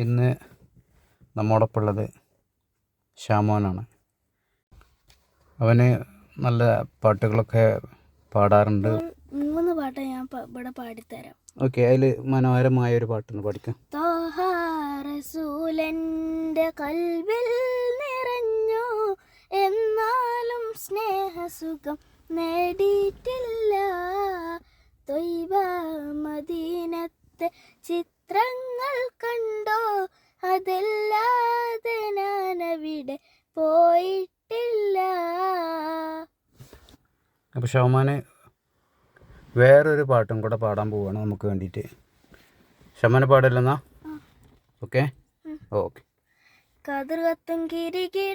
ഇന്ന് നമ്മോടൊപ്പം ഉള്ളത് ഷാമോനാണ്. അവന് നല്ല പാട്ടുകളൊക്കെ പാടാറുണ്ട്. 3 പാട്ട് ഞാൻ ഇവിടെ പാടിത്തരാം. ഓക്കെ, അതിൽ മനോഹരമായ ഒരു പാട്ടൊന്ന് പഠിക്കാം. ത്വാഹാ റസൂലന്റെ കൽബിൽ നിറഞ്ഞു, എന്നാലും സ്നേഹസുഖം നേടിയിട്ടില്ല. ത്വയ്ബ മദീനത്തെ ചിത്രങ്ങൾ കണ്ടോ, അതല്ലാതെ ഞാനവിടെ പോയിട്ടില്ല. അപ്പോൾ ഷാമോന് വേറൊരു പാട്ടും കൂടെ പാടാൻ പോവുകയാണ് നമുക്ക് വേണ്ടിയിട്ട്. ഷാമോനെ പാടില്ലെന്നാ? Okay okay. കതിർ കത്തും കിരികിടമാലെങ്കും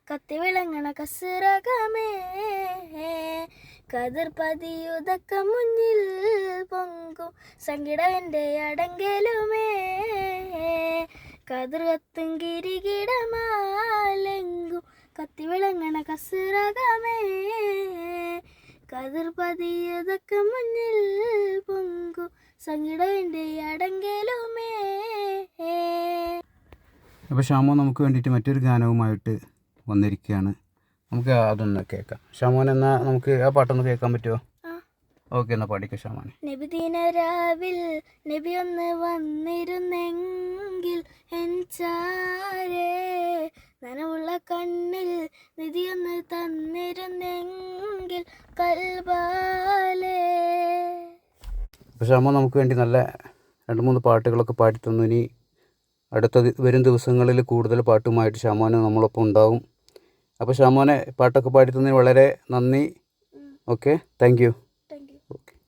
കത്തി വിളങ്ങണ കസുരകമേ, കതിർ പതിയുതക്ക മുന്നിൽ പൊങ്കും സങ്കിടവൻ്റെ അടങ്കലുമേ. കതിർ കത്തും കിരികിടമാലെങ്കും കത്തി വിളങ്ങണ കസുരകമേ, കതിർ പതിയുതക്ക മുന്നിൽ പൊങ്കും സങ്കിടവൻ്റെ അടങ്കലുമേ. അപ്പോൾ ഷാമോൻ നമുക്ക് വേണ്ടിയിട്ട് മറ്റൊരു ഗാനവുമായിട്ട് വന്നിരിക്കുകയാണ്. നമുക്ക് അതൊന്ന് കേൾക്കാം. ഷാമോൻ എന്നാൽ നമുക്ക് ആ പാട്ടൊന്ന് കേൾക്കാൻ പറ്റുമോ? ഓക്കെ, എന്നാൽ പാടിക്കാം ഷാമോൻ. നബിദിന രാവിൽ നബി ഒന്ന് വന്നിരുന്നെങ്കിൽ എൻ ചാരേ, നനവുള്ള കണ്ണിൽ നിധിയൊന്ന് തന്നിരുന്നെങ്കിൽ കൽബാലേ. അപ്പോൾ ഷാമോൻ നമുക്ക് വേണ്ടി നല്ല 2-3 പാട്ടുകളൊക്കെ പാടിത്തന്നു. ഇനി അടുത്ത വരും ദിവസങ്ങളിൽ കൂടുതൽ പാട്ടുമായിട്ട് ഷാമോന് നമ്മളൊപ്പം ഉണ്ടാവും. അപ്പോൾ ഷാമോനെ പാട്ടൊക്കെ പാടിത്തന്നതിന് വളരെ നന്ദി. Okay, thank you.